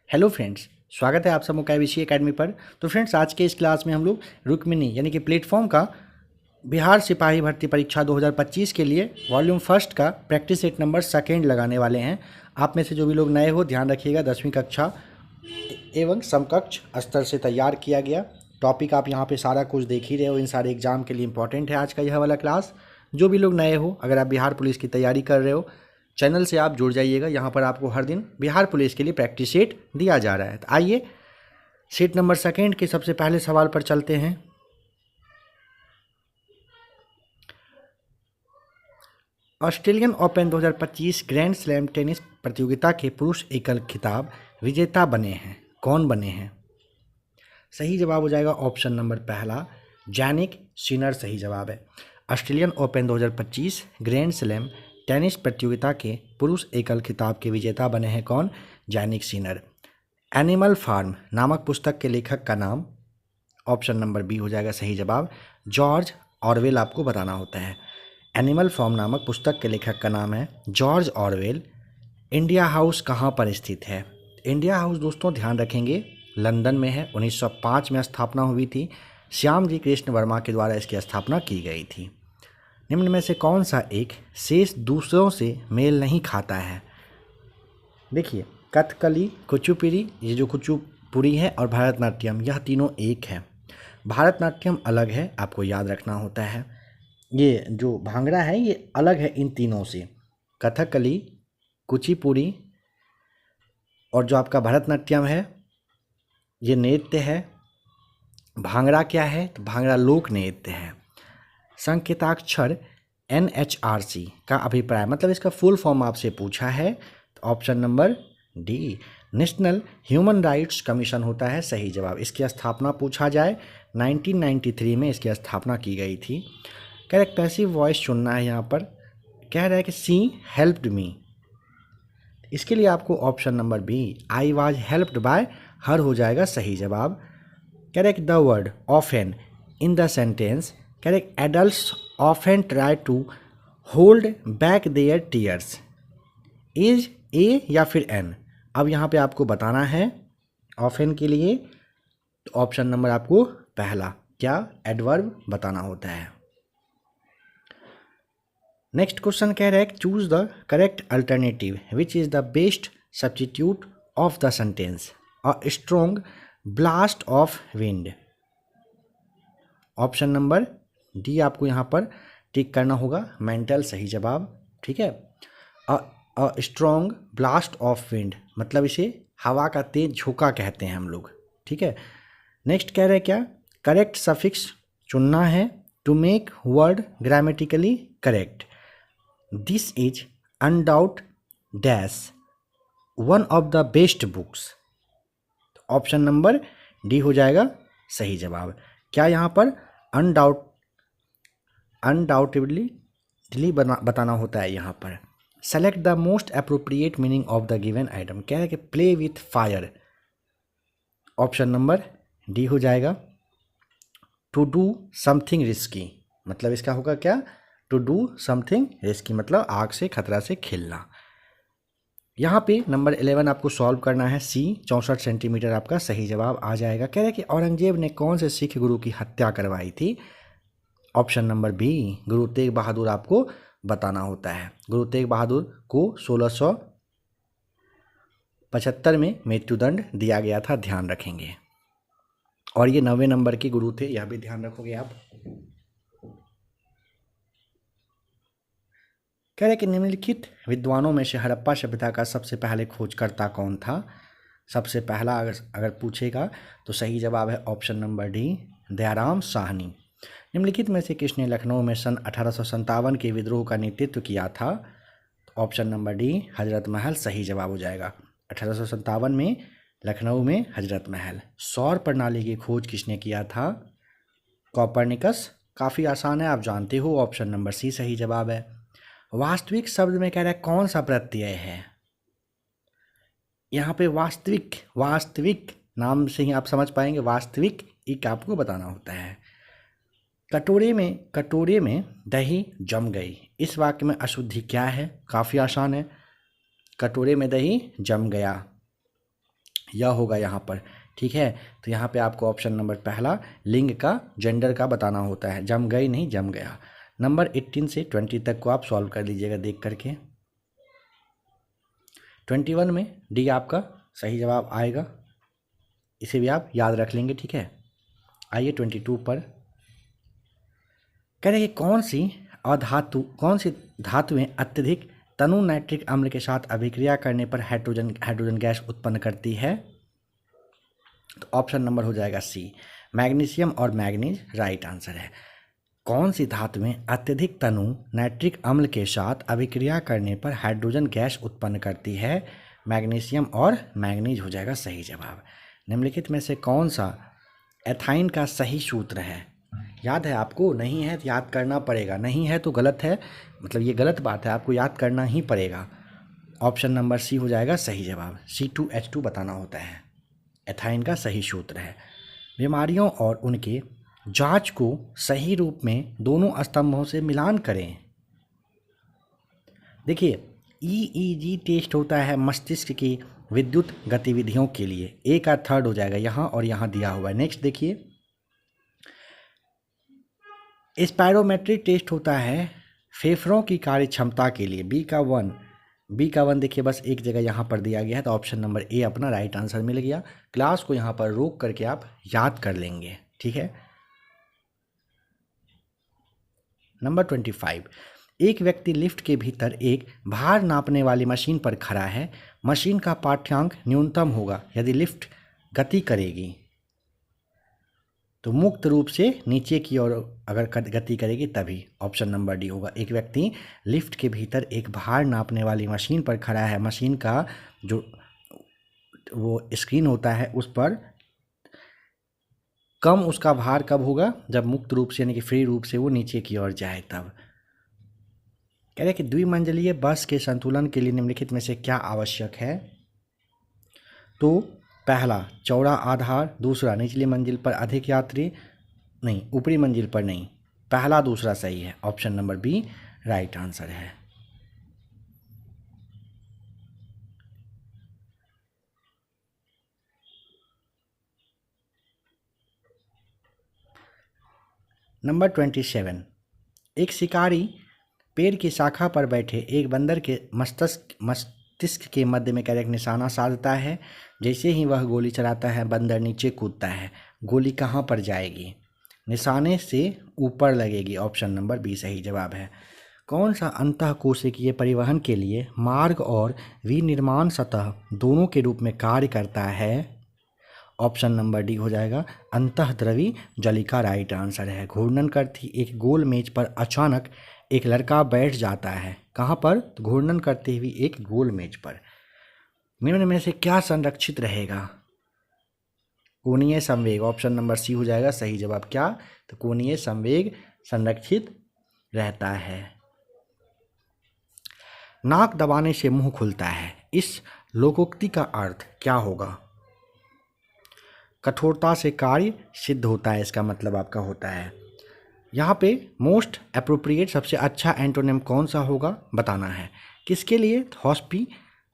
Hello friends, स्वागत है आप सबों का IBC एकेडमी पर। तो फ्रेंड्स, आज के इस क्लास में हम लोग रुक्मिणी यानी कि प्लेटफॉर्म का बिहार सिपाही भर्ती परीक्षा 2025 के लिए वॉल्यूम फर्स्ट का प्रैक्टिस सेट नंबर सेकेंड लगाने वाले हैं। आप में से जो भी लोग नए हो ध्यान रखिएगा, 10वीं कक्षा एवं समकक्ष स्तर से तैयार किया गया टॉपिक आप यहाँ पे सारा कुछ देख ही रहे हो। इन सारे एग्जाम के लिए इंपॉर्टेंट है आज का यह वाला क्लास। जो भी लोग नए हो, अगर आप बिहार पुलिस की तैयारी कर रहे हो, चैनल से आप जुड़ जाइएगा। यहाँ पर आपको हर दिन बिहार पुलिस के लिए प्रैक्टिस सेट दिया जा रहा है। तो आइए सेट नंबर सेकेंड के सबसे पहले सवाल पर चलते हैं। Australian open 2025 grand slam tennis प्रतियोगिता के पुरुष एकल खिताब विजेता बने हैं। कौन बने हैं? सही जवाब हो जाएगा ऑप्शन नंबर पहला, जैनिक सिनर सही जवाब है। Australian open 2025 grand slam tennis प्रतियोगिता के पुरुष एकल खिताब के विजेता बने हैं कौन? Jannik Sinner. एनिमल फार्म नामक पुस्तक के लेखक का नाम? ऑप्शन नंबर बी हो जाएगा सही जवाब, जॉर्ज ऑरवेल आपको बताना होता है। एनिमल फार्म नामक पुस्तक के लेखक का नाम है जॉर्ज ऑरवेल। इंडिया हाउस कहाँ पर स्थित है? इंडिया हाउस दोस्तों ध्यान रखेंगे लंदन में है। 1905 में स्थापना हुई थी। श्याम जी कृष्ण वर्मा के द्वारा इसकी स्थापना की गई थी। निम्न में से कौन सा एक शेष दूसरों से मेल नहीं खाता है? देखिए, कथकली, कुचिपुड़ी, ये जो कुचिपुड़ी है, और भरतनाट्यम, यह तीनों एक है। भरतनाट्यम अलग है, आपको याद रखना होता है। ये जो भांगड़ा है ये अलग है इन तीनों से। कथकली, कुचिपुड़ी और जो आपका भरतनाट्यम है ये नृत्य है। भांगड़ा क्या है? तो भांगड़ा लोक नृत्य है। संकेताक्षर NHRC का अभिप्राय, मतलब इसका फुल फॉर्म आपसे पूछा है, तो option number D national human rights commission होता है सही जवाब। इसकी स्थापना पूछा जाए 1993 में इसकी स्थापना की गई थी। कह रहे पैसिव वॉइस चुनना है यहाँ पर। कह रहा है कि सी हेल्प्ड मी, इसके लिए आपको option number B I was helped by her हो जाएगा सही जवाब। Correct the word often in the sentence. Correct adults often try to hold back their tears. Is A या फिर एन? अब यहाँ पे आपको बताना है ऑफेन के लिए, तो ऑप्शन नंबर आपको पहला क्या एडवर्ब बताना होता है। नेक्स्ट क्वेश्चन कह रहा है choose the correct alternative which is the best substitute of the sentence a strong blast of wind. Option number D आपको यहाँ पर टिक करना होगा, मेंटल सही जवाब। ठीक है, a strong blast of wind मतलब इसे हवा का तेज झोंका कहते हैं हम लोग। ठीक है, नेक्स्ट कह रहे हैं क्या करेक्ट सफिक्स चुनना है to make word grammatically correct. This is undoubt dash one of the best books. Option number D हो जाएगा सही जवाब। क्या यहाँ पर अनडाउटेबली बताना होता है यहाँ पर। Select the most appropriate meaning of the given item. कह रहे हैं कि play with fire. Option number D हो जाएगा टू डू समथिंग रिस्की, मतलब इसका होगा क्या टू डू समथिंग रिस्की, मतलब आग से खतरा से खेलना। यहाँ पे नंबर 11 आपको सॉल्व करना है। सी 64 सेंटीमीटर आपका सही जवाब आ जाएगा। कह रहे हैं कि औरंगजेब ने कौन से सिख गुरु की हत्या करवाई थी? Option number B Guru Tegh Bahadur आपको बताना होता है। गुरु तेग बहादुर को 1675 में मृत्युदंड दिया गया था, ध्यान रखेंगे। और ये 90 नंबर के गुरु थे, यह भी ध्यान रखोगे आप। कह रहे कि निम्नलिखित विद्वानों में से हड़प्पा सभ्यता का सबसे पहले खोजकर्ता कौन था? सबसे पहला अगर पूछेगा तो सही जवाब है option number D Dayaram Sahni. निम्नलिखित में से किसने लखनऊ में सन 1857 के विद्रोह का नेतृत्व किया था? Option number D Hazrat Mahal सही जवाब हो जाएगा। 1857 में लखनऊ में हजरत महल। सौर प्रणाली की खोज किसने किया था? कॉपरनिकस। काफ़ी आसान है, आप जानते हो, ऑप्शन नंबर सी सही जवाब है। वास्तविक शब्द में कह रहा है कौन सा प्रत्यय है? यहाँ पे वास्तविक नाम से ही आप समझ पाएंगे, वास्तविक एक आपको बताना होता है। कटोरे में दही जम गई, इस वाक्य में अशुद्धि क्या है? काफ़ी आसान है, कटोरे में दही जम गया। यह होगा यहाँ पर, ठीक है। तो यहाँ पे आपको ऑप्शन नंबर पहला लिंग का, जेंडर का बताना होता है। जम गई नहीं, जम गया। नंबर 18 से 20 तक को आप सॉल्व कर लीजिएगा देख करके। 21 में डी आपका सही जवाब आएगा, इसे भी आप याद रख लेंगे, ठीक है। आइए 22 पर, कह रहे हैं कौन सी धातुएं अत्यधिक तनु नाइट्रिक अम्ल के साथ अभिक्रिया करने पर हाइड्रोजन गैस उत्पन्न करती है। तो ऑप्शन नंबर हो जाएगा सी, मैग्नीशियम और मैग्नीज राइट आंसर है। कौन सी धातुएं अत्यधिक तनु नाइट्रिक अम्ल के साथ अभिक्रिया करने पर हाइड्रोजन गैस उत्पन्न करती है? मैग्नीशियम और मैग्नीज हो जाएगा सही जवाब। निम्नलिखित में से कौन सा एथाइन का सही सूत्र है? याद है आपको? नहीं है तो याद करना पड़ेगा, नहीं है तो गलत है, मतलब ये गलत बात है, आपको याद करना ही पड़ेगा। ऑप्शन नंबर सी हो जाएगा सही जवाब, C2H2 बताना होता है, एथाइन का सही सूत्र है। बीमारियों और उनके जांच को सही रूप में दोनों स्तंभों से मिलान करें। देखिए EEG टेस्ट होता है मस्तिष्क की विद्युत गतिविधियों के लिए, ए का थर्ड हो जाएगा यहाँ और यहाँ दिया हुआ है। नेक्स्ट देखिए, स्पायरोमेट्रिक टेस्ट होता है फेफड़ों की कार्य क्षमता के लिए, बी का वन देखिए बस एक जगह यहाँ पर दिया गया है, तो ऑप्शन नंबर ए अपना राइट आंसर मिल गया। क्लास को यहाँ पर रोक करके आप याद कर लेंगे, ठीक है। नंबर 25, एक व्यक्ति लिफ्ट के भीतर एक भार नापने वाली मशीन पर खड़ा है। मशीन का पाठ्यांक न्यूनतम होगा यदि लिफ्ट गति करेगी, तो मुक्त रूप से नीचे की ओर अगर गति करेगी तभी। ऑप्शन नंबर डी होगा। एक व्यक्ति लिफ्ट के भीतर एक भार नापने वाली मशीन पर खड़ा है, मशीन का जो वो स्क्रीन होता है उस पर कम उसका भार कब होगा? जब मुक्त रूप से यानी कि फ्री रूप से वो नीचे की ओर जाए तब। कह रहे कि द्विमंजिलीय बस के संतुलन के लिए निम्नलिखित में से क्या आवश्यक है? तो पहला चौड़ा आधार, दूसरा निचली मंजिल पर अधिक यात्री, नहीं ऊपरी मंजिल पर नहीं, पहला दूसरा सही है। Option number B right answer है। नंबर 27, एक शिकारी पेड़ की शाखा पर बैठे एक बंदर के मस्तिष्क के मध्य में एक निशाना साधता है। जैसे ही वह गोली चलाता है बंदर नीचे कूदता है। गोली कहाँ पर जाएगी? निशाने से ऊपर लगेगी। ऑप्शन नंबर बी सही जवाब है। कौन सा अंतःकोशिकीय परिवहन के लिए मार्ग और विनिर्माण सतह दोनों के रूप में कार्य करता है? ऑप्शन नंबर डी हो जाएगा अंतःद्रवी जलिका राइट आंसर है। घूर्णन करती एक गोल मेज पर अचानक एक लड़का बैठ जाता है। कहाँ पर? तो घूर्णन करते हुए एक गोल मेज पर। निम्न में से क्या संरक्षित रहेगा? कोणीय संवेग। ऑप्शन नंबर सी हो जाएगा सही जवाब। क्या? तो कोणीय संवेग संरक्षित रहता है। नाक दबाने से मुंह खुलता है, इस लोकोक्ति का अर्थ क्या होगा? कठोरता से कार्य सिद्ध होता है, इसका मतलब आपका होता है। यहाँ पे मोस्ट अप्रोप्रिएट सबसे अच्छा एंटोनिम कौन सा होगा बताना है। किसके लिए?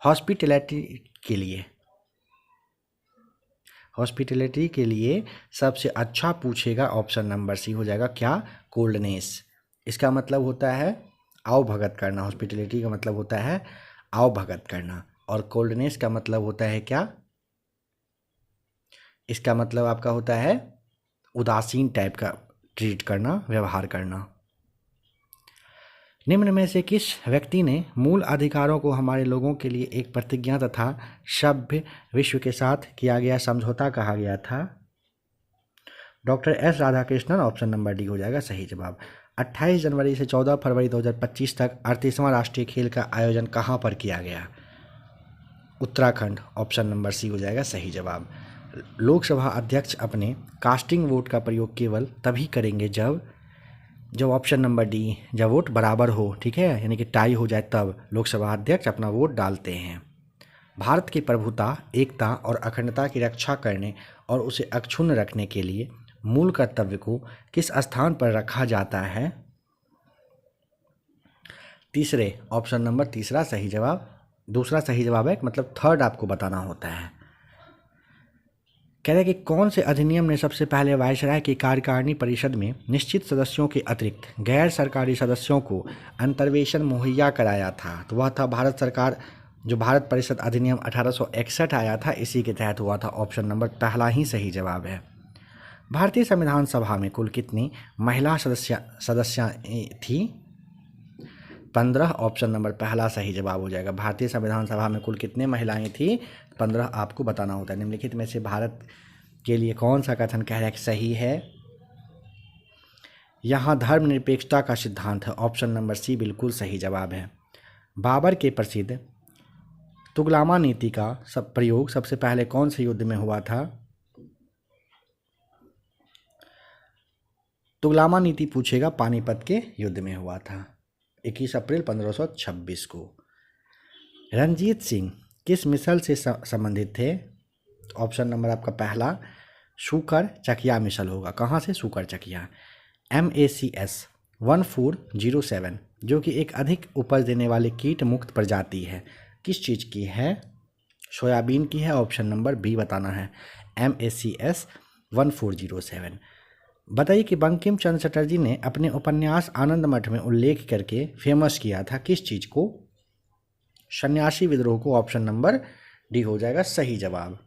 हॉस्पिटैलिटी के लिए। हॉस्पिटैलिटी के लिए सबसे अच्छा पूछेगा। ऑप्शन नंबर सी हो जाएगा क्या? कोल्डनेस। इसका मतलब होता है आओ भगत करना। हॉस्पिटैलिटी का मतलब होता है आओ भगत करना, और कोल्डनेस का मतलब होता है क्या? इसका मतलब आपका होता है उदासीन टाइप का ट्रीट करना, व्यवहार करना। निम्न में से किस व्यक्ति ने मूल अधिकारों को हमारे लोगों के लिए एक प्रतिज्ञा तथा सभ्य विश्व के साथ किया गया समझौता कहा गया था? Doctor S Radhakrishnan. Option number D हो जाएगा सही जवाब। 28 जनवरी से 14 फरवरी 2025 तक 38वां राष्ट्रीय खेल का आयोजन कहाँ पर किया गया? उत्तराखंड। ऑप्शन नंबर सी हो जाएगा सही जवाब। लोकसभा अध्यक्ष अपने कास्टिंग वोट का प्रयोग केवल तभी करेंगे जब ऑप्शन नंबर डी, जब वोट बराबर हो, ठीक है, यानी कि टाई हो जाए तब लोकसभा अध्यक्ष अपना वोट डालते हैं। भारत की प्रभुता, एकता और अखंडता की रक्षा करने और उसे अक्षुण्ण रखने के लिए मूल कर्तव्य को किस स्थान पर रखा जाता है? तीसरे। ऑप्शन नंबर तीसरा सही जवाब। दूसरा सही जवाब है, मतलब थर्ड आपको बताना होता है। कह रहे हैं कि कौन से अधिनियम ने सबसे पहले वायसराय की कार्यकारिणी परिषद में निश्चित सदस्यों के अतिरिक्त गैर सरकारी सदस्यों को अंतर्वेशन मुहैया कराया था? तो वह था भारत सरकार, जो भारत परिषद अधिनियम 1861 आया था, इसी के तहत हुआ था। ऑप्शन नंबर पहला ही सही जवाब है। भारतीय संविधान सभा में कुल कितनी महिला सदस्य थी? 15। ऑप्शन नंबर पहला सही जवाब हो जाएगा। भारतीय संविधान सभा में कुल कितने महिलाएं थी? 15 आपको बताना होता है। निम्नलिखित में से भारत के लिए कौन सा कथन कह रहा है कि सही है? यहाँ धर्मनिरपेक्षता का सिद्धांत है। ऑप्शन नंबर सी बिल्कुल सही जवाब है। बाबर के प्रसिद्ध तुगलामा नीति का प्रयोग सबसे पहले कौन से युद्ध में हुआ था? तुगलामा नीति पूछेगा, पानीपत के युद्ध में हुआ था 21 अप्रैल 1526 को। रंजीत सिंह किस मिसल से संबंधित थे? ऑप्शन नंबर आपका पहला शुकर चकिया मिसल होगा। कहाँ से? शुकर चकिया। MACS 1407 जो कि एक अधिक उपज देने वाले कीट मुक्त प्रजाति है, किस चीज़ की है? सोयाबीन की है। ऑप्शन नंबर बी बताना है। MACS 1407। बताइए कि बंकिम चंद्र चटर्जी ने अपने उपन्यास आनंद मठ में उल्लेख करके फेमस किया था किस चीज़ को? सन्यासी विद्रोह को। ऑप्शन नंबर डी हो जाएगा सही जवाब।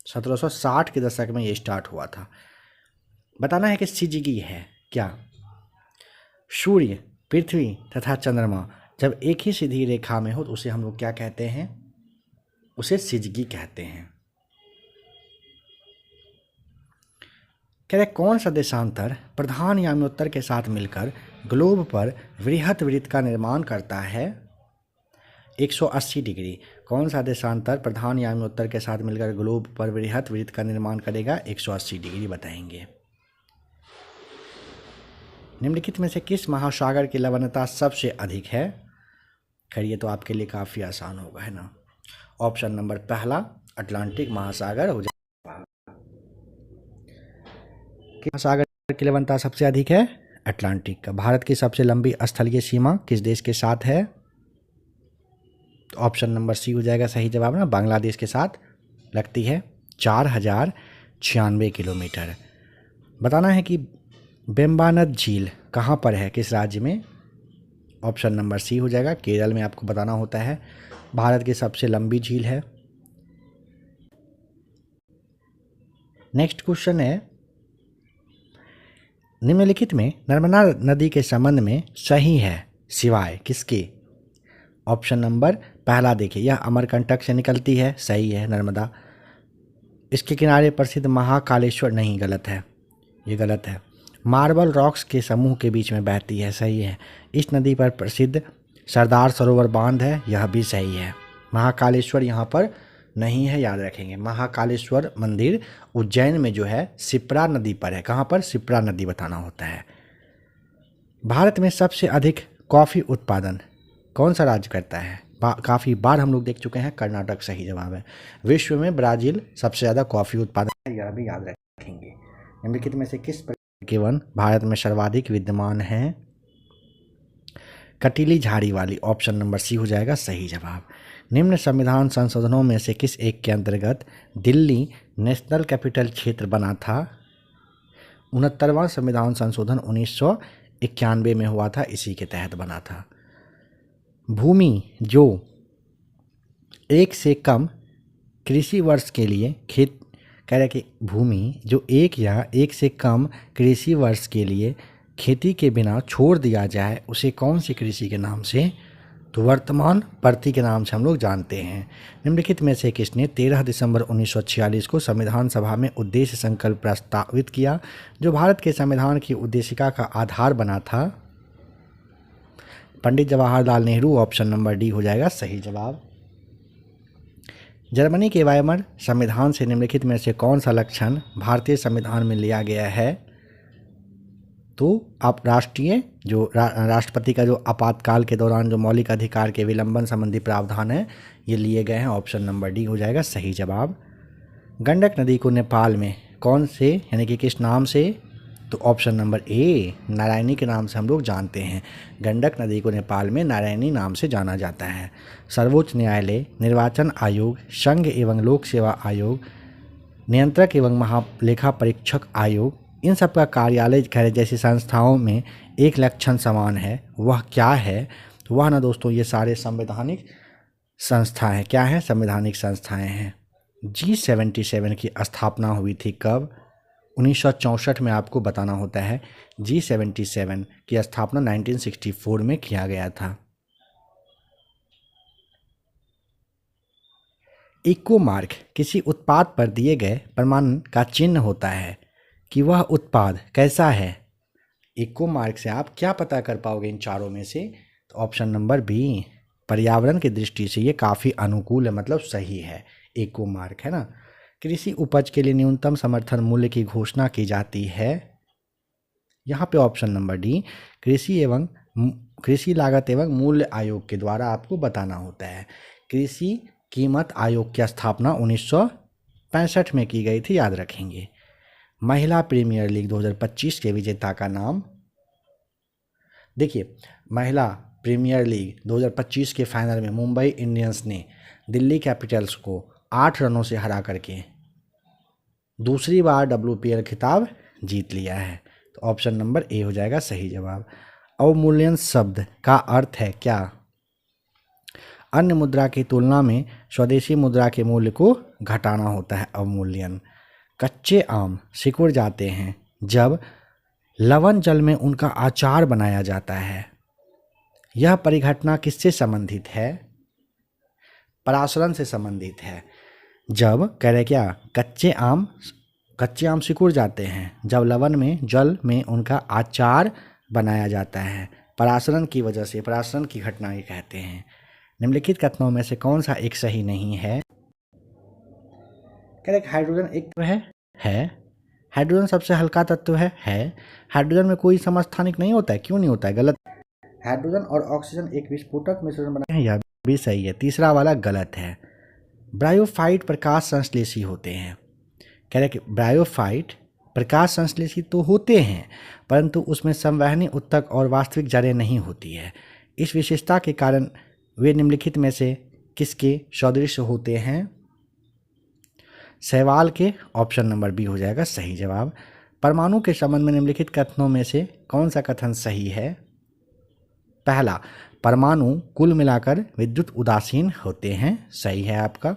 1760 के दशक में ये स्टार्ट हुआ था। बताना है कि सिजगी है क्या? सूर्य, पृथ्वी तथा चंद्रमा जब एक ही सीधी रेखा में हो तो उसे हम लोग क्या कहते हैं? उसे सिजगी कहते हैं। कह रहे कौन सा देशांतर प्रधान याम्योत्तर के साथ मिलकर ग्लोब पर वृहत वृत्त का निर्माण करता है? 180 डिग्री। कौन सा देशांतर प्रधान याम्योत्तर के साथ मिलकर ग्लोब पर वृहत वृत्त का निर्माण करेगा? 180 डिग्री बताएंगे। निम्नलिखित में से किस महासागर की लवणता सबसे अधिक है? खैर ये तो आपके लिए काफ़ी आसान होगा, है ना। ऑप्शन नंबर पहला अटलांटिक महासागर हो जाएगा। महासागर की लवणता सबसे अधिक है अटलांटिक का। भारत की सबसे लंबी स्थलीय सीमा किस देश के साथ है? तो ऑप्शन नंबर सी हो जाएगा सही जवाब ना, बांग्लादेश के साथ लगती है 4096 किलोमीटर। बताना है कि बेम्बानद झील कहाँ पर है, किस राज्य में? ऑप्शन नंबर सी हो जाएगा केरल में, आपको बताना होता है। भारत की सबसे लंबी झील है। नेक्स्ट क्वेश्चन है, निम्नलिखित में नर्मदा नदी के संबंध में सही है सिवाय किसके? ऑप्शन नंबर पहला देखिए, यह अमरकंटक से निकलती है, सही है नर्मदा। इसके किनारे प्रसिद्ध महाकालेश्वर, नहीं गलत है, ये गलत है। मार्बल रॉक्स के समूह के बीच में बहती है, सही है। इस नदी पर प्रसिद्ध सरदार सरोवर बांध है, यह भी सही है। महाकालेश्वर यहाँ पर नहीं है, याद रखेंगे। महाकालेश्वर मंदिर उज्जैन में जो है शिप्रा नदी पर है। कहाँ पर? शिप्रा नदी बताना होता है। भारत में सबसे अधिक कॉफ़ी उत्पादन कौन सा राज्य करता है? काफ़ी बार हम लोग देख चुके हैं, कर्नाटक सही जवाब है। विश्व में ब्राज़ील सबसे ज़्यादा कॉफ़ी उत्पादन है, यह भी याद रखेंगे। निम्नलिखित में से किस प्रकार के वन भारत में सर्वाधिक विद्यमान हैं? कटीली झाड़ी वाली। ऑप्शन नंबर सी हो जाएगा सही जवाब। निम्न संविधान संशोधनों में से किस एक के अंतर्गत दिल्ली नेशनल कैपिटल क्षेत्र बना था? 69वां संविधान संशोधन 1991 में हुआ था, इसी के तहत बना था। भूमि जो एक से कम कृषि वर्ष के लिए कह रहे कि भूमि जो एक या एक से कम कृषि वर्ष के लिए खेती के बिना छोड़ दिया जाए उसे कौन सी कृषि के नाम से? तो वर्तमान प्रति के नाम से हम लोग जानते हैं। निम्नलिखित में से किसने 13 दिसंबर 1946 को संविधान सभा में उद्देश्य संकल्प प्रस्तावित किया जो भारत के संविधान की उद्देशिका का आधार बना था? Pandit Jawaharlal Nehru. Option number D हो जाएगा सही जवाब। जर्मनी के वाइमर संविधान से निम्नलिखित में से कौन सा लक्षण भारतीय संविधान में लिया गया है? तो आप राष्ट्रपति का जो आपातकाल के दौरान जो मौलिक अधिकार के विलंबन संबंधी प्रावधान है ये लिए गए हैं। ऑप्शन नंबर डी हो जाएगा सही जवाब। गंडक नदी को नेपाल में कौन से यानी कि किस नाम से? तो ऑप्शन नंबर ए नारायणी के नाम से हम लोग जानते हैं। गंडक नदी को नेपाल में नारायणी नाम से जाना जाता है। सर्वोच्च न्यायालय, निर्वाचन आयोग, संघ एवं लोक सेवा आयोग नियंत्रक एवं महालेखा परीक्षक आयोग, इन सब का कार्यालय खैर जैसी संस्थाओं में एक लक्षण समान है, वह क्या है? वह ना दोस्तों ये सारे संवैधानिक संस्थाएं क्या हैं? संवैधानिक संस्थाएं हैं। G77 की स्थापना हुई थी कब? 1964 में आपको बताना होता है। G77 की स्थापना 1964 में किया गया था। इको मार्क किसी उत्पाद पर दिए गए प्रमाण का चिन्ह होता है कि वह उत्पाद कैसा है। इको मार्क से आप क्या पता कर पाओगे इन चारों में से? तो ऑप्शन नंबर बी, पर्यावरण की दृष्टि से ये काफ़ी अनुकूल है, मतलब सही है। इको मार्क है ना। कृषि उपज के लिए न्यूनतम समर्थन मूल्य की घोषणा की जाती है। यहाँ पे ऑप्शन नंबर डी, कृषि लागत एवं मूल्य आयोग के द्वारा आपको बताना होता है। कृषि कीमत आयोग की स्थापना 1965 में की गई थी, याद रखेंगे। महिला प्रीमियर लीग 2025 के विजेता का नाम? देखिए, महिला प्रीमियर लीग 2025 के फाइनल में मुंबई इंडियंस ने दिल्ली कैपिटल्स को 8 रनों से हरा करके दूसरी बार WPL खिताब जीत लिया है। तो ऑप्शन नंबर ए हो जाएगा सही जवाब। अवमूल्यन शब्द का अर्थ है क्या? अन्य मुद्रा की तुलना में स्वदेशी मुद्रा के मूल्य को घटाना होता है अवमूल्यन। कच्चे आम सिकुड़ जाते हैं जब लवण जल में उनका अचार बनाया जाता है। यह परिघटना किससे संबंधित है? परासरण से संबंधित है। जब कह रहे क्या, कच्चे आम सिकुड़ जाते हैं जब लवण में जल में उनका अचार बनाया जाता है। परासरण की वजह से, परासरण की घटना ये कहते हैं। निम्नलिखित कथनों में से कौन सा एक सही नहीं है? कह रहे हाइड्रोजन एक तो है। हाइड्रोजन सबसे हल्का तत्व है। हाइड्रोजन में कोई समस्थानिक नहीं होता है, क्यों नहीं होता है? गलत। हाइड्रोजन और ऑक्सीजन एक विस्फोटक मिश्रण बनाते हैं, यह भी सही है। तीसरा वाला गलत है। ब्रायोफाइट प्रकाश संश्लेषी होते हैं। कह रहे कि ब्रायोफाइट प्रकाश संश्लेषी तो होते हैं, परंतु उसमें संवहनी उत्तक और वास्तविक जड़ें नहीं होती है। इस विशेषता के कारण वे निम्नलिखित में से किसके सदृश होते हैं? शैवाल के। ऑप्शन नंबर बी हो जाएगा सही जवाब। परमाणु के संबंध में निम्नलिखित कथनों में से कौन सा कथन सही है? पहला, परमाणु कुल मिलाकर विद्युत उदासीन होते हैं, सही है आपका।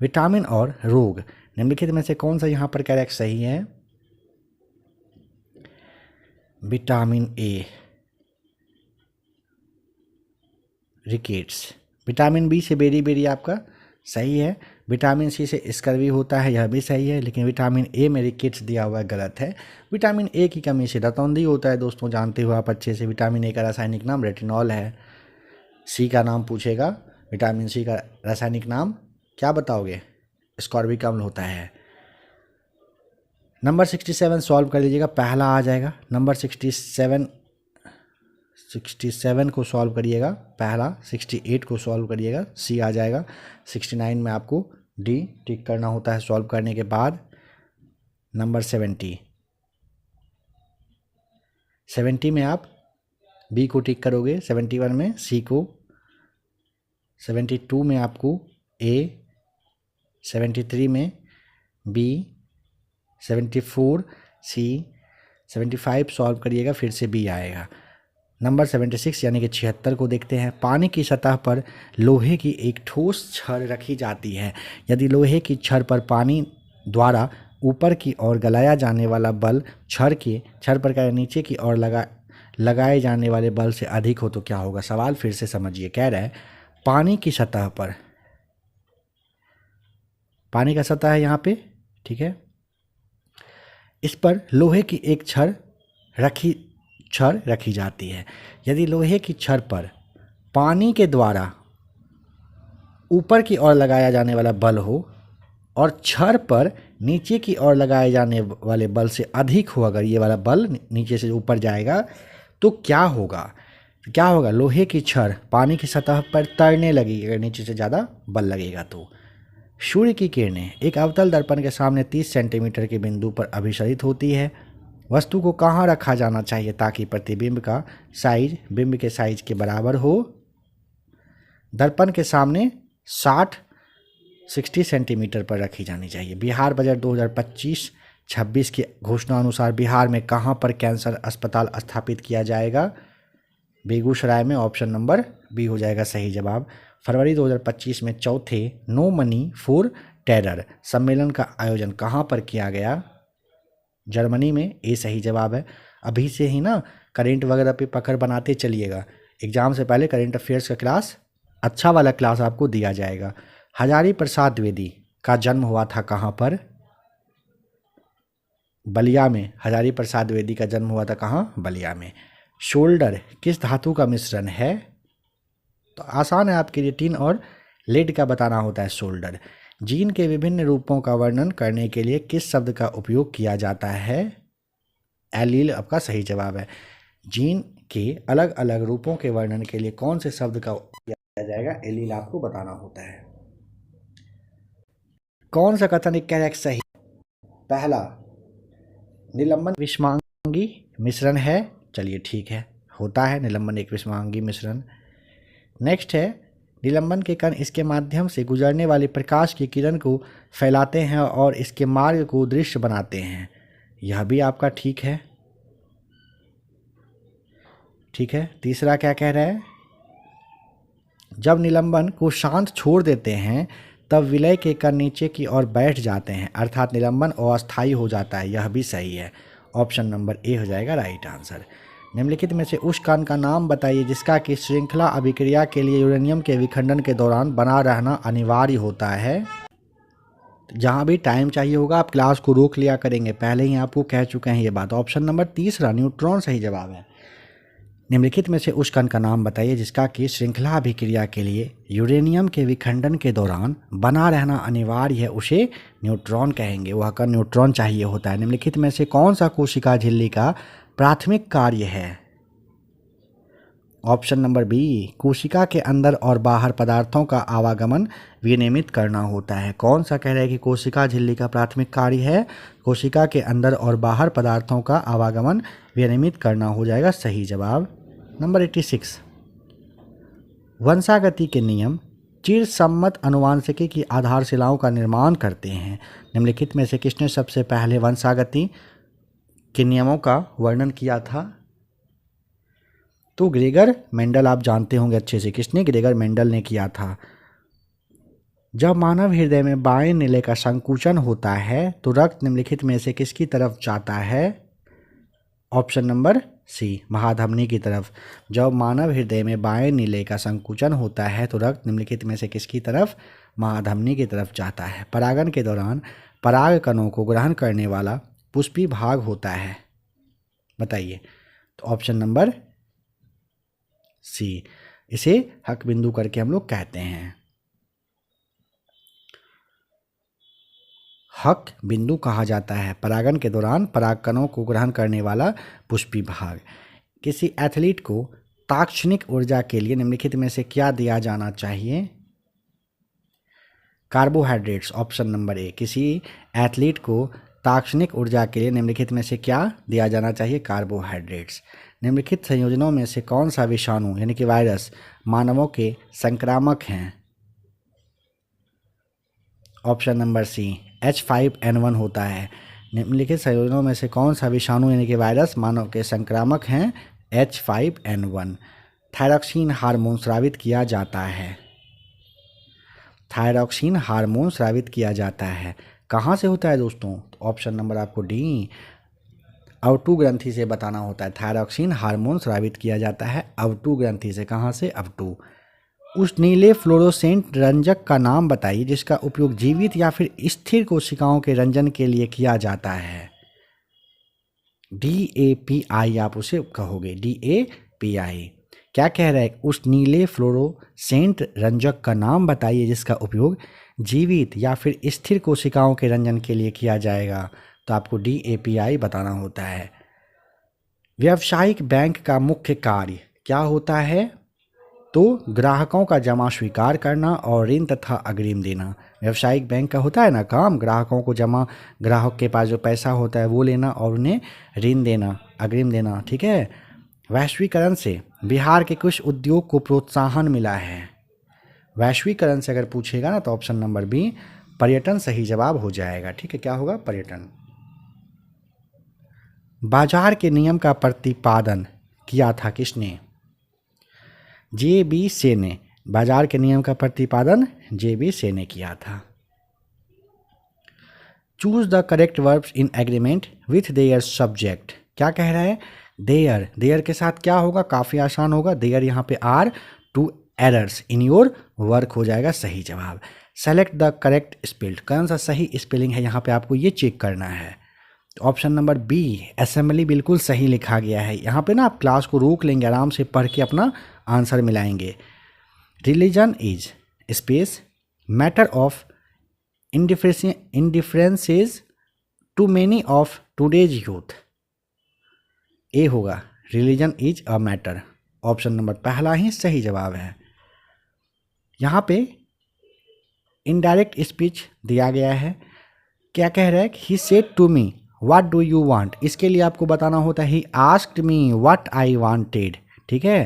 विटामिन और रोग, निम्नलिखित में से कौन सा यहाँ पर करेक्ट सही है? Vitamin A, rickets. Vitamin B से बेरी आपका सही है। विटामिन सी से स्कर्वी होता है, यह भी सही है। लेकिन विटामिन ए में रिकेट्स दिया हुआ गलत है। विटामिन ए की कमी से रतौंधी होता है दोस्तों, जानते हो आप अच्छे से। विटामिन ए का रासायनिक नाम रेटिनॉल है। सी का नाम पूछेगा, विटामिन सी का रासायनिक नाम क्या बताओगे? स्कॉर्बिक अम्ल होता है। नंबर 67 सॉल्व कर लीजिएगा, पहला आ जाएगा। नंबर 67 को सॉल्व करिएगा, पहला। 68 को सॉल्व करिएगा, सी आ जाएगा। 69 में आपको डी टिक करना होता है सॉल्व करने के बाद। नंबर 70 में आप बी को टिक करोगे, 71 में सी को, 72 में आपको ए, 73 में बी, 74 सी, 75 सॉल्व करिएगा, फिर से बी आएगा। नंबर 76 यानी कि 76 को देखते हैं। पानी की सतह पर लोहे की एक ठोस छड़ रखी जाती है। यदि लोहे की छड़ पर पानी द्वारा ऊपर की ओर गलाया जाने वाला बल छड़ पर का नीचे की ओर लगाए जाने वाले बल से अधिक हो तो क्या होगा? सवाल फिर से समझिए। कह रहा है पानी की सतह पर, पानी का सतह है यहाँ पे, ठीक है। इस पर लोहे की एक छड़ रखी जाती है। यदि लोहे की छड़ पर पानी के द्वारा ऊपर की ओर लगाया जाने वाला बल हो और छड़ पर नीचे की ओर लगाए जाने वाले बल से अधिक हो, अगर ये वाला बल नीचे से ऊपर जाएगा तो क्या होगा? लोहे की छड़ पानी की सतह पर तैरने लगेगी अगर नीचे से ज़्यादा बल लगेगा तो। सूर्य की किरणें एक अवतल दर्पण के सामने 30 सेंटीमीटर के बिंदु पर अभिसरित होती है। वस्तु को कहाँ रखा जाना चाहिए ताकि प्रतिबिंब का साइज बिंब के साइज के बराबर हो? दर्पण के सामने 60 60 सेंटीमीटर पर रखी जानी चाहिए। बिहार बजट 2025-26 की घोषणा अनुसार बिहार में कहाँ पर कैंसर अस्पताल स्थापित किया जाएगा? बेगूसराय में। ऑप्शन नंबर बी हो जाएगा सही जवाब। फरवरी 2025 में चौथे नो मनी फॉर टेरर सम्मेलन का आयोजन कहाँ पर किया गया? जर्मनी में। ए सही जवाब है। अभी से ही ना करेंट वगैरह पे पकड़ बनाते चलिएगा, एग्जाम से पहले करेंट अफेयर्स का क्लास, अच्छा वाला क्लास आपको दिया जाएगा। हजारी प्रसाद द्विवेदी का जन्म हुआ था कहाँ पर? बलिया में। हजारी प्रसाद द्विवेदी का जन्म हुआ था कहाँ? बलिया में। शोल्डर किस धातु का मिश्रण है? तो आसान है आपके लिए, टिन और लेड का बताना होता है शोल्डर। जीन के विभिन्न रूपों का वर्णन करने के लिए किस शब्द का उपयोग किया जाता है? एलील आपका सही जवाब है। जीन के अलग अलग रूपों के वर्णन के लिए कौन से शब्द का उपयोग किया जाएगा? एलील आपको बताना होता है। कौन सा कथन एक सही? पहला, निलंबन विषमांगी मिश्रण है। चलिए ठीक है, होता है निलंबन एक विषमांगी मिश्रण। नेक्स्ट है, निलंबन के कण इसके माध्यम से गुजरने वाली प्रकाश की किरण को फैलाते हैं और इसके मार्ग को दृश्य बनाते हैं। यह भी आपका ठीक है। ठीक है, तीसरा क्या कह रहा है? जब निलंबन को शांत छोड़ देते हैं तब विलय के कण नीचे की ओर बैठ जाते हैं, अर्थात निलंबन अस्थायी हो जाता है। यह भी सही है। ऑप्शन नंबर ए हो जाएगा राइट आंसर। निम्नलिखित में से उस कण का नाम बताइए जिसका कि श्रृंखला अभिक्रिया के लिए यूरेनियम के विखंडन के दौरान बना रहना अनिवार्य होता है। जहाँ भी टाइम चाहिए होगा आप क्लास को रोक लिया करेंगे, पहले ही आपको कह चुके हैं ये बात। ऑप्शन नंबर तीसरा न्यूट्रॉन सही जवाब है। निम्नलिखित में से उस कण का नाम बताइए जिसका कि श्रृंखला अभिक्रिया के लिए यूरेनियम के विखंडन के दौरान बना रहना अनिवार्य है, उसे न्यूट्रॉन कहेंगे। वह कण न्यूट्रॉन चाहिए होता है। निम्नलिखित में से कौन सा कोशिका झिल्ली का प्राथमिक कार्य है? ऑप्शन नंबर बी, कोशिका के अंदर और बाहर पदार्थों का आवागमन विनियमित करना होता है। कौन सा कह रहा है कि कोशिका झिल्ली का प्राथमिक कार्य है? कोशिका के अंदर और बाहर पदार्थों का आवागमन विनियमित करना हो जाएगा सही जवाब। नंबर 86, वंशागति के नियम चिरसम्मत अनुवांशिकी की आधारशिलाओं का निर्माण करते हैं। निम्नलिखित में से किसने सबसे पहले वंशागति के नियमों का वर्णन किया था? तो ग्रेगर मेंडल, आप जानते होंगे अच्छे से। किसने? ग्रेगर मेंडल ने किया था। जब मानव हृदय में बाएं नीले का संकुचन होता है तो रक्त निम्नलिखित में से किसकी तरफ जाता है? ऑप्शन नंबर सी, महाधमनी की तरफ। जब मानव हृदय में बाएं नीले का संकुचन होता है तो रक्त निम्नलिखित में से किसकी तरफ? महाधमनी की तरफ जाता है। परागन के दौरान पराग कणों को ग्रहण करने वाला पुष्पी भाग होता है, बताइए। तो ऑप्शन नंबर सी, इसे हक बिंदु करके हम लोग कहते हैं। हक बिंदु कहा जाता है परागन के दौरान परागकणों को ग्रहण करने वाला पुष्पी भाग। किसी एथलीट को तात्क्षणिक ऊर्जा के लिए निम्नलिखित में से क्या दिया जाना चाहिए? कार्बोहाइड्रेट्स। ऑप्शन नंबर ए, किसी एथलीट को तात्क्षणिक ऊर्जा के लिए निम्नलिखित में से क्या दिया जाना चाहिए? कार्बोहाइड्रेट्स। निम्नलिखित संयोजनों में से कौन सा विषाणु यानी कि वायरस मानवों के संक्रामक हैं? ऑप्शन नंबर सी, H5N1 होता है। निम्नलिखित संयोजनों में से कौन सा विषाणु यानी कि वायरस मानव के संक्रामक हैं? H5N1। थायरॉक्सिन हार्मोन स्रावित किया जाता है। थायरॉक्सिन हार्मोन स्रावित किया जाता है कहाँ से होता है दोस्तों? तो ऑप्शन नंबर आपको डी, अवटु ग्रंथि से बताना होता है। थायरॉक्सिन हार्मोन स्रावित किया जाता है अवटु ग्रंथि से। कहाँ से? अवटु। उस नीले फ्लोरोसेंट रंजक का नाम बताइए जिसका उपयोग जीवित या फिर स्थिर कोशिकाओं के रंजन के लिए किया जाता है। DAPI आप उसे कहोगे, DAPI। क्या कह रहा है? उस नीले फ्लोरोसेंट रंजक का नाम बताइए जिसका उपयोग जीवित या फिर स्थिर कोशिकाओं के रंजन के लिए किया जाएगा। तो आपको DAPI बताना होता है। व्यावसायिक बैंक का मुख्य कार्य क्या होता है? तो ग्राहकों का जमा स्वीकार करना और ऋण तथा अग्रिम देना। व्यावसायिक बैंक का होता है ना काम, ग्राहकों को जमा, ग्राहक के पास जो पैसा होता है वो लेना और उन्हें ऋण देना, अग्रिम देना। ठीक है। वैश्वीकरण से बिहार के कुछ उद्योग को प्रोत्साहन मिला है। वैश्वीकरण से अगर पूछेगा ना तो ऑप्शन नंबर बी पर्यटन सही जवाब हो जाएगा। ठीक है, क्या होगा? पर्यटन। बाजार के नियम का प्रतिपादन किया था किसने? जे.बी. से ने। बाजार के नियम का प्रतिपादन जे.बी. से ने किया था। Choose the correct verbs in agreement with their subject. क्या कह रहा है? देयर। देयर के साथ क्या होगा? काफ़ी आसान होगा। देयर यहाँ पे are two errors in your work हो जाएगा सही जवाब। Select the correct spelled. कौन सा सही स्पेलिंग है यहाँ पे आपको ये चेक करना है। ऑप्शन नंबर बी असेंबली बिल्कुल सही लिखा गया है। यहाँ पे ना आप क्लास को रोक लेंगे, आराम से पढ़ के अपना आंसर मिलाएंगे। Religion is space matter of indifferences to many of today's youth. A होगा, religion is a matter. Option number पहला ही सही जवाब है। यहाँ पे इनडायरेक्ट स्पीच दिया गया है। क्या कह रहा है? He said to me what do you want. इसके लिए आपको बताना होता है he asked me what I wanted. ठीक है,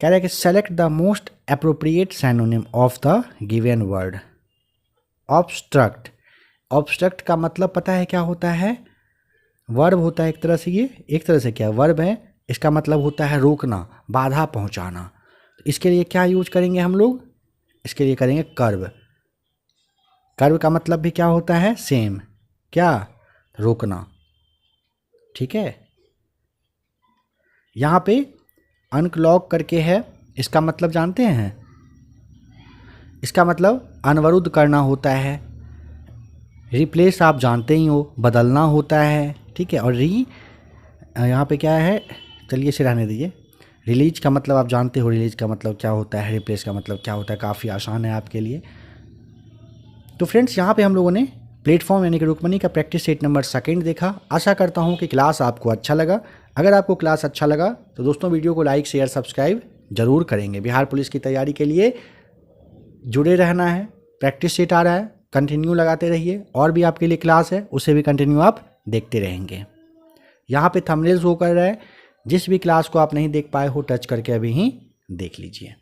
कह रहा है कि select the most appropriate synonym of the given word. Obstruct. Obstruct का मतलब पता है क्या होता है? वर्ब होता है एक तरह से। ये एक तरह से क्या वर्ब है? इसका मतलब होता है रोकना, बाधा पहुंचाना। तो इसके लिए क्या यूज करेंगे हम लोग? इसके लिए करेंगे कर्व। कर्व का मतलब भी क्या होता है? सेम। क्या? रोकना। ठीक है, यहाँ पे अनक्लॉग करके है, इसका मतलब जानते हैं? इसका मतलब अनवरुद्ध करना होता है। रिप्लेस आप जानते ही हो, बदलना होता है। ठीक है, और यहाँ पे क्या है? चलिए इसे रहने दीजिए। रिलीज का मतलब आप जानते हो, रिलीज का मतलब क्या होता है, रिप्लेस का मतलब क्या होता है, काफ़ी आसान है आपके लिए। तो फ्रेंड्स, यहाँ पे हम लोगों ने प्लेटफॉर्म यानी कि रुक्मणी का प्रैक्टिस सेट नंबर 2 देखा। आशा करता हूँ कि क्लास आपको अच्छा लगा। अगर आपको क्लास अच्छा लगा तो दोस्तों वीडियो को लाइक शेयर सब्सक्राइब जरूर करेंगे। बिहार पुलिस की तैयारी के लिए जुड़े रहना है। प्रैक्टिस सेट आ रहा है, कंटिन्यू लगाते रहिए। और भी आपके लिए क्लास है, उसे भी कंटिन्यू आप देखते रहेंगे। यहाँ पे थंबनेल शो कर रहा है, जिस भी क्लास को आप नहीं देख पाए हो टच करके अभी ही देख लीजिए।